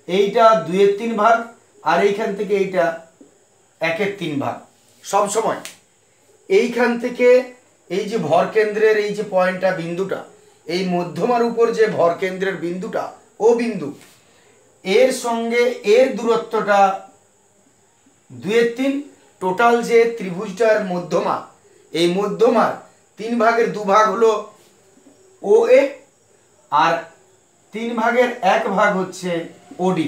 এইটা 2/3 ভাগ, আর এইখান থেকে এইটা 1/3 ভাগ। সব সময় এইখান থেকে এই যে ভর কেন্দ্রের এই যে পয়েন্টটা, বিন্দুটা, এই মধ্যমার উপর যে ভর কেন্দ্রের বিন্দুটা, ও বিন্দু, এর সঙ্গে এর দূরত্বটা 2/3। টোটাল যে ত্রিভুজটার মধ্যমা, এই মধ্যমার 3 ভাগের 2 ভাগ হলো ও এ, আর 3 ভাগের 1 ভাগ হচ্ছে ওডি।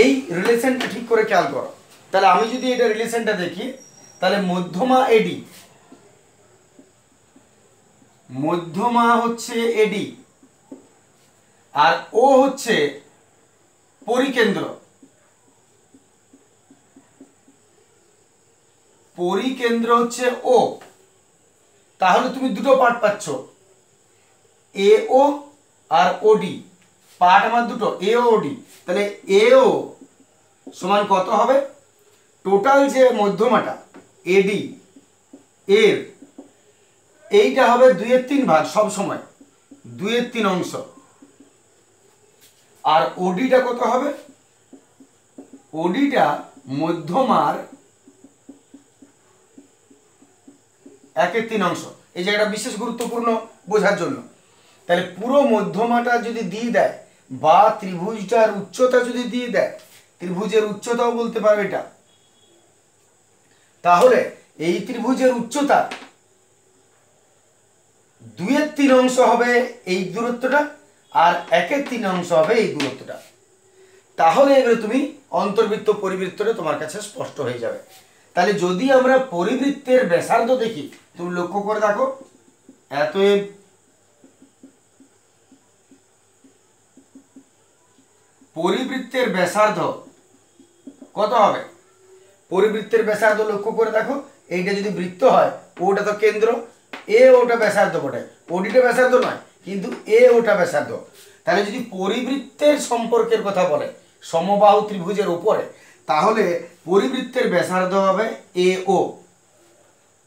এই রিলেশনটা ঠিক করে খেয়াল করো। তাহলে আমি যদি এটা রিলেশনটা দেখি, তাহলে মধ্যমা এডি, মধ্যমা হচ্ছে এডি, আর ও হচ্ছে পরিকেন্দ্র, পরিকেন্দ্র হচ্ছে ও। তাহলে তুমি দুটো পার্ট পাচ্ছ, এ ও আর ওডি। পার্ট আমার দুটো, এ ও ওডি। তাহলে এ ও সমান কত হবে? টোটাল যে মধ্যমাটা এডি এর, এইটা হবে 2/3 ভাগ, সব সময় 2/3 অংশ। আর ওডিটা কত হবে? ওডিটা মধ্যমার 1/3 অংশ। এই জায়গাটা বিশেষ গুরুত্বপূর্ণ বোঝার জন্য। তাহলে পুরো মধ্যমাটা যদি দিয়ে দেয়, বা ত্রিভুজটার উচ্চতা যদি দিয়ে দেয়, ত্রিভুজের উচ্চতাও বলতে পারবে এটা, তাহলে এই ত্রিভুজের উচ্চতা 2/3 অংশ হবে এই দূরত্বটা, আর 1/3 অংশ হবে এই দূরত্বটা। তাহলে এবারে তুমি অন্তর্বৃত্ত পরিবৃত্তটা তোমার কাছে স্পষ্ট হয়ে যাবে। তাহলে যদি আমরা পরিবৃত্তের ব্যাসার্ধ দেখি, তুমি লক্ষ্য করে দেখো, এতএব পরিবৃত্তের ব্যাসার্ধ কত হবে? পরিবৃত্তের ব্যাসার্ধ লক্ষ্য করে দেখো, এইটা যদি বৃত্ত হয়, ওটা তো কেন্দ্র, এ ওটা ব্যাসার্ধ বটে, ওডিটা ব্যাসার্ধ নয়, কিন্তু এ ওটা ব্যাসার্ধ। তাহলে যদি পরিবৃত্তের সম্পর্কের কথা বলে সমবাহু ত্রিভুজের উপরে, তাহলে পরিবৃত্তের ব্যাসার্ধ হবে এ ও,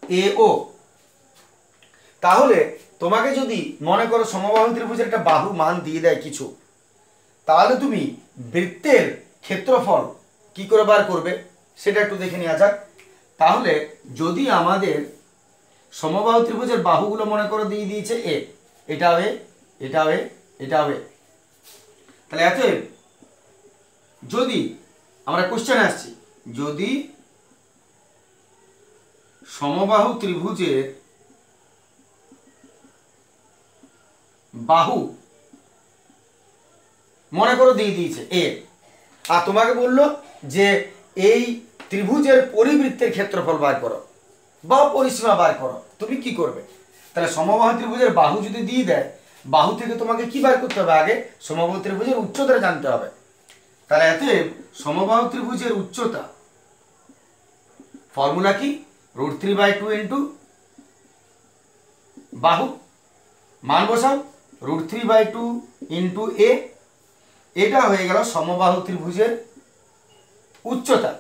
এ ও। তাহলে তোমাকে যদি মনে করো সমবাহু ত্রিভুজের একটা বাহু মান দিয়ে দেয় কিছু, তাহলে তুমি বৃত্তের ক্ষেত্রফল কি করে বার করবে সেটা একটু দেখে নেওয়া যাক। তাহলে যদি আমাদের সমবাহু ত্রিভুজের বাহুগুলো মনে করো দিয়ে দিয়েছে এ, এটা হবে, এটা হবে, এটা হবে, তাহলে এতএব যদি আমরা কোশ্চেনে আসছি, যদি সমবাহু ত্রিভুজের বাহু মনে করো দিয়ে দিয়েছে এ, আর তোমাকে বললো যে এই ত্রিভুজের পরিবৃত্তের ক্ষেত্রফল বার করো বা পরিসীমা বার করো, তুমি কি করবে? তাহলে সমবাহু ত্রিভুজের বাহু যদি দিয়ে দেয়, বাহু থেকে তোমাকে কি বার করতে হবে? আগে সমবাহু ত্রিভুজের উচ্চতা জানতে হবে। তাহলে এতএব সমবাহু ত্রিভুজের উচ্চতা ফর্মুলা কি? √3/2 ইন্টু বাহু, মান বসাও, √3/2 ইন্টু এ। এটা হয়ে গেল সমবাহু ত্রিভুজের উচ্চতা।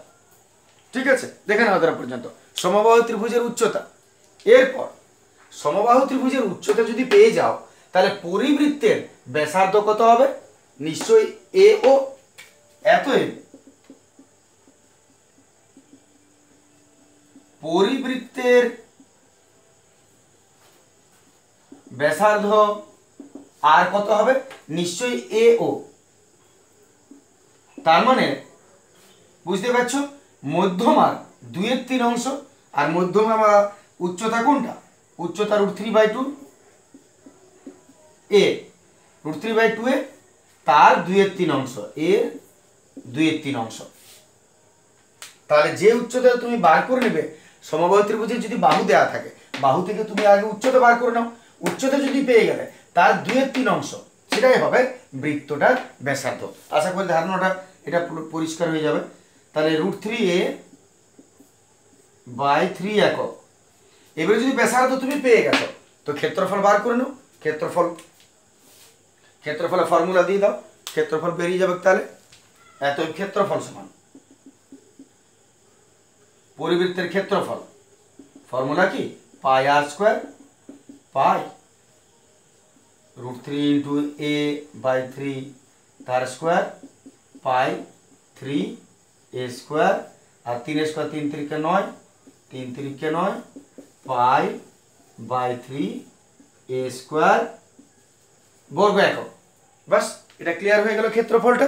ঠিক আছে, দেখে নাও তারা পর্যন্ত সমবাহু ত্রিভুজের উচ্চতা। এরপর সমবাহু ত্রিভুজের উচ্চতা যদি পেয়ে যাও, তাহলে পরিবৃত্তের ব্যাসার্ধ কত হবে? নিশ্চয়ই এ ও। এতএব পরিবৃত্তের ব্যাসার্ধ আর কত হবে? নিশ্চয়ই এ ও। তার মানে বুঝতে পারছো, মধ্যমার 2/3 অংশ, আর মধ্যমা উচ্চতা কোনটা? উচ্চতা √3/2 এ, √3/2 এ, তার 2/3 অংশ, এর 2/3 অংশ। তাহলে যে উচ্চতা তুমি বার করে নেবে, সমবাহু ত্রিভুজের যদি বাহু দেওয়া থাকে, বাহু থেকে তুমি আগে উচ্চতা বার করে নাও, উচ্চতা যদি পেয়ে গেলে তার 2/3 অংশ সেটাই হবে বৃত্তটার ব্যাসার্ধ। আশা করি ধারণাটা এটা পরিষ্কার হয়ে যাবে। তাহলে √3a/3 একক। এবারে যদি ব্যাসার্ধ তুমি পেয়ে গেছো তো ক্ষেত্রফল বার করে নাও। ক্ষেত্রফলের ফর্মুলা দিয়ে দাও, ক্ষেত্রফল বেরিয়ে যাবে। তাহলে এত ক্ষেত্রফল সমান পরিবৃত্তের ক্ষেত্রফল, ফর্মুলা কি πr² পাই √3 × a/3 তার স্কোয়ার পাই 3a² আর 3 স্কোয়ার 3 3 9 3 3 9 π/3a² বর্গ একক। বাস এটা ক্লিয়ার হয়ে গেল ক্ষেত্রফলটা।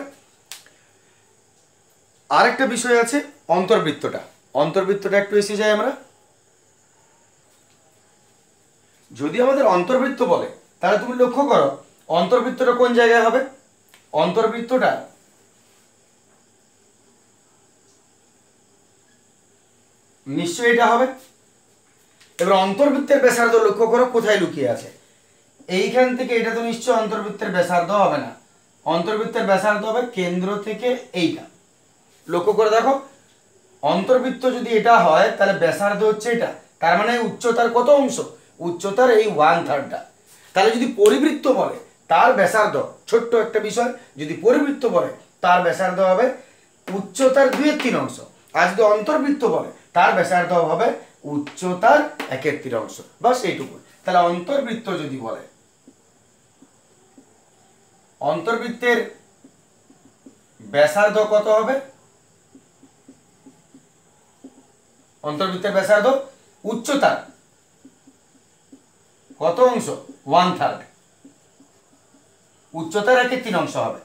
আরেকটা বিষয় আছে অন্তর্বৃত্তটা। অন্তর্বৃত্তটা একটু এসে যাই আমরা। যদি আমাদের অন্তর্বৃত্ত বলে তাহলে তুমি লক্ষ্য করো অন্তর্বৃত্তটা কোন জায়গায় হবে। অন্তর্বৃত্তটা নিশ্চয়ই এটা হবে। এবার অন্তর্বৃত্তের ব্যাসার্ধ লক্ষ্য করো কোথায় লুকিয়ে আছে। এইখান থেকে এটা তো নিশ্চয় অন্তর্বৃত্তের ব্যাসার্ধ হবে না। অন্তর্বৃত্তের ব্যাসার্ধ হবে কেন্দ্র থেকে এইটা। লক্ষ্য করে দেখো অন্তর্বৃত্ত যদি এটা হয় তাহলে ব্যাসার্ধ হচ্ছে এটা, তার মানে উচ্চতার কত অংশ, উচ্চতার এই 1/3টা। তাহলে যদি পরিবৃত্ত বলে তার ব্যাসার্ধ, ছোট্ট একটা বিষয়, যদি পরিবৃত্ত বলে তার ব্যাসার্ধ হবে উচ্চতার 2/3 অংশ। আর যদি অন্তর্বৃত্ত বলে তার ব্যাসার্ধ হবে উচ্চতার 1/3 অংশ। বাস এইটুকু। তাহলে অন্তর্বৃত্ত যদি বলে, অন্তর্বৃত্তের ব্যাসার্ধ কত হবে, অন্তর্বৃত্তের ব্যাসার্ধ উচ্চতার কত অংশ 1/3, উচ্চতার 1/3 অংশ হবে।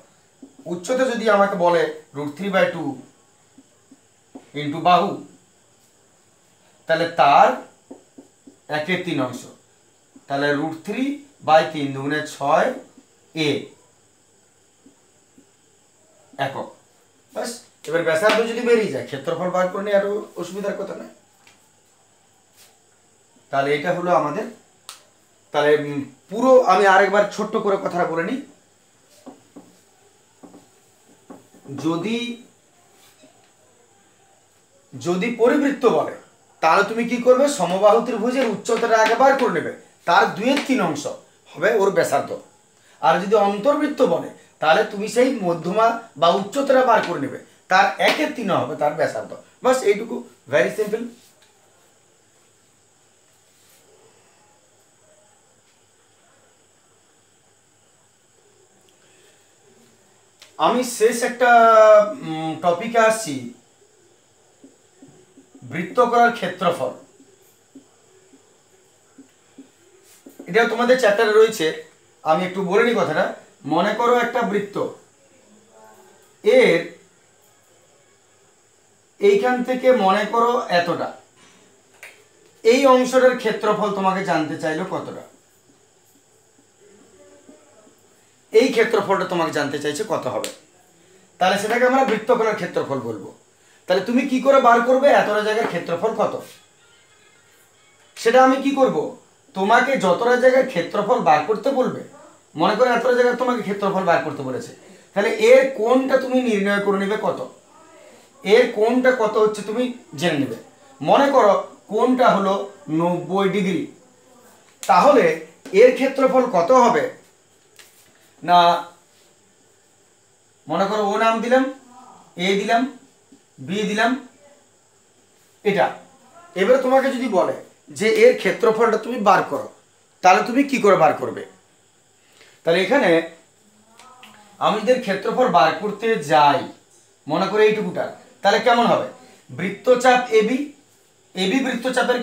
উচ্চতা যদি আমাকে বলে √3/2 ইন্টু বাহু, তাহলে তার 1/3 অংশ, তাহলে √3/3 × 6a একক। বাস এবার ব্যাসার্ধ যদি বেরিয়ে যায় ক্ষেত্রফল বার করে নিয়ে আরো অসুবিধার কথা নয়। তাহলে এটা হলো আমাদের। তাহলে পুরো আমি আরেকবার ছোট্ট করে কথাটা বলে নিই। যদি পরিবৃত্ত বলে তাহলে তুমি কি করবে, সমবাহু ত্রিভুজের উচ্চতাটা আগে বার করে নেবে, তার 2/3 অংশ হবে ওর ব্যাসার্ধ। আর যদি অন্তর্বৃত্ত বলে তাহলে তুমি সেই মধ্যমা বা উচ্চতাটা বার করে নেবে, তার 1/3 হবে তার ব্যাসার্ধ। বাস এইটুকু, ভেরি সিম্পল। আমি শেষ একটা টপিকে আসছি, বৃত্তকরার ক্ষেত্রফল। এটা তোমাদের চ্যাপ্টারে রয়েছে, আমি একটু বলে নিই কথাটা। মনে করো একটা বৃত্ত, এর এইখান থেকে মনে করো এতটা, এই অংশটার ক্ষেত্রফল তোমাকে জানতে চাইলো কতটা, এই ক্ষেত্রফলটা তোমাকে জানতে চাইছে কত হবে, তাহলে সেটাকে আমরা বৃত্তকরার ক্ষেত্রফল বলবো। তাহলে তুমি কি করে বার করবে এতটা জায়গার ক্ষেত্রফল কত, সেটা আমি কি করব, তোমাকে যতটা জায়গার ক্ষেত্রফল বার করতে বলবে, মনে করো এতটা জায়গায় তোমাকে ক্ষেত্রফল বার করতে বলেছে, তাহলে এর কোণটা তুমি নির্ণয় করে নেবে কত, এর কোণটা কত হচ্ছে তুমি জেনে নেবে। মনে করো কোণটা হলো 90 ডিগ্রি, তাহলে এর ক্ষেত্রফল কত হবে না, মনে করো ও নাম দিলাম, এ দিলাম, বি দিলাম, এটা। এবারে তোমাকে যদি বলে যে এর ক্ষেত্রফলটা তুমি বার করো, তাহলে তুমি কি করে বার করবে। তাহলে এখানে আমি যদি ক্ষেত্রফল বার করতে যাই, মনে করে এইটুকুটা, তাহলে কেমন হবে, বৃত্তচাপ এবি, এবি বৃত্তচাপের,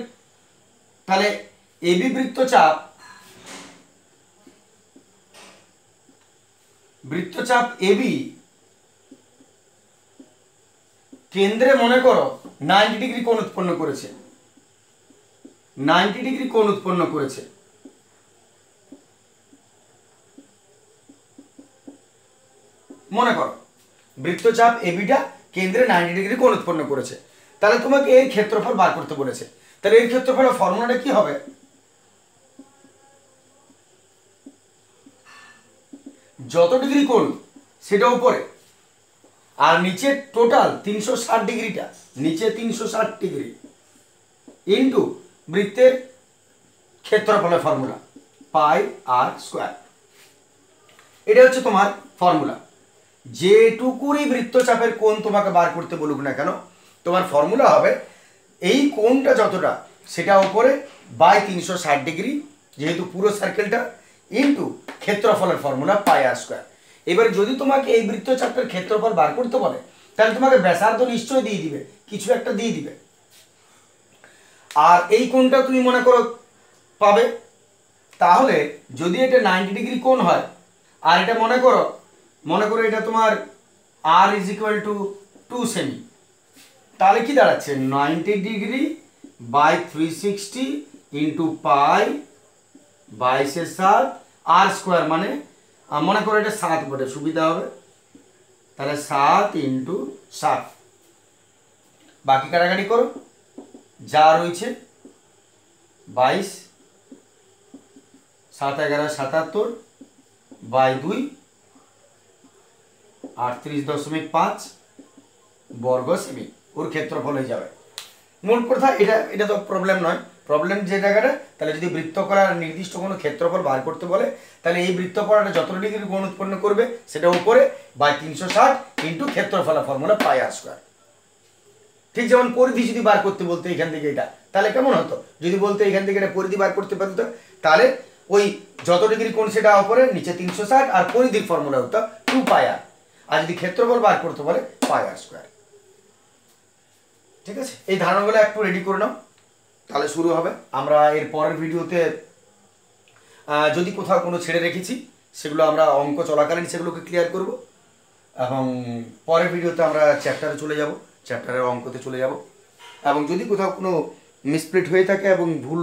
তাহলে এবি বৃত্তচাপ, বৃত্তচাপ এবি কেন্দ্রে মনে করো 90 ডিগ্রি কোণ উৎপন্ন করেছে, 90 ডিগ্রি কোণ উৎপন্ন করেছে। মনে করো বৃত্তচাপ এবিটা কেন্দ্রে 90 ডিগ্রি কোণ উৎপন্ন করেছে, তাহলে তোমাকে এর ক্ষেত্রফল বার করতে বলেছে। তাহলে এর ক্ষেত্রফলের ফর্মুলাটা কি হবে, যত ডিগ্রি কোণ সেটা উপরে, আর নিচে টোটাল 360 ডিগ্রিটা, নিচে 360 ডিগ্রি ইন্টু বৃত্তের ক্ষেত্রফলের ফর্মুলা পাই আর স্কোয়ার। এটা হচ্ছে তোমার ফর্মুলা। যেটুকুরই বৃত্তচাপের কোণ তোমাকে বার করতে বলুক না কেন, তোমার ফর্মুলা হবে এই কোণটা যতটা সেটা উপরে বাই 360 ডিগ্রি, যেহেতু পুরো সার্কেলটা, ইন্টু ক্ষেত্রফলের ফর্মুলা পাই আর স্কোয়ার। এবার যদি তোমাকে এই বৃত্তচাপের ক্ষেত্রফল বার করতে বলে তাহলে তোমাকে ব্যাসার্ধ নিশ্চয়ই দিয়ে দিবে, কিছু একটা দিয়ে দিবে। আর এই কোণটা তুমি মনে করো পাবে, তাহলে যদি এটা 90 ডিগ্রি কোণ হয় আর এটা মনে করো এটা তোমার r ইজ ইকুয়াল টু 2 সেমি, তাহলে কি দাঁড়াচ্ছে 90 degree by 360 into pi 22/7 r square, মানে মনে করো এটা 7 বটে, সুবিধা হবে, তাহলে 7 ইন্টু 7, বাকি কাটাকাটি করো, যা রয়েছে 22 7 11 77 বাই 2 38.5 বর্গ সেমি ওর ক্ষেত্রফল হয়ে যাবে। মূল কথা এটা তো প্রবলেম নয়, প্রবলেম যে জায়গাটা, তাহলে যদি বৃত্তকলার নির্দিষ্ট কোনো ক্ষেত্রফল বার করতে বলে তাহলে এই বৃত্তকলাটা যত ডিগ্রি কোণ উৎপন্ন করবে সেটা উপরে বাই 360 ইন্টু ক্ষেত্রফলের ফর্মুলা পাই আর স্কোয়ার। ঠিক যেমন পরিধি যদি বার করতে বলতো এখান থেকে এটা, তাহলে কেমন হতো, যদি বলতো এখান থেকে এটা পরিধি বার করতে পারতো তাহলে ওই যত ডিগ্রি কোণ সেটা উপরে, নিচে 360, আর পরিধির ফর্মুলা হতো 2 পাই আর, আর যদি ক্ষেত্রফল বার করতে বলে পাই আর স্কোয়ার। ঠিক আছে, এই ধারণাগুলো একটু রেডি করে নাও, তাহলে শুরু হবে। আমরা এর পরের ভিডিওতে যদি কোথাও কোনো ছেড়ে রেখেছি সেগুলো আমরা অঙ্ক চলাকালীন সেগুলোকে ক্লিয়ার করব, এবং পরের ভিডিওতে আমরা চ্যাপ্টারে চলে যাব, চ্যাপ্টারের অঙ্কতে চলে যাব, এবং যদি কোথাও কোনো মিসপ্রিট হয়ে থাকে এবং ভুল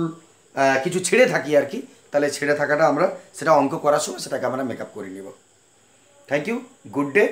কিছু ছেড়ে থাকি আর কি, তাহলে ছেড়ে থাকাটা আমরা সেটা অঙ্ক করার সময় সেটাকে আমরা মেকআপ করে নেব। Thank you, good day.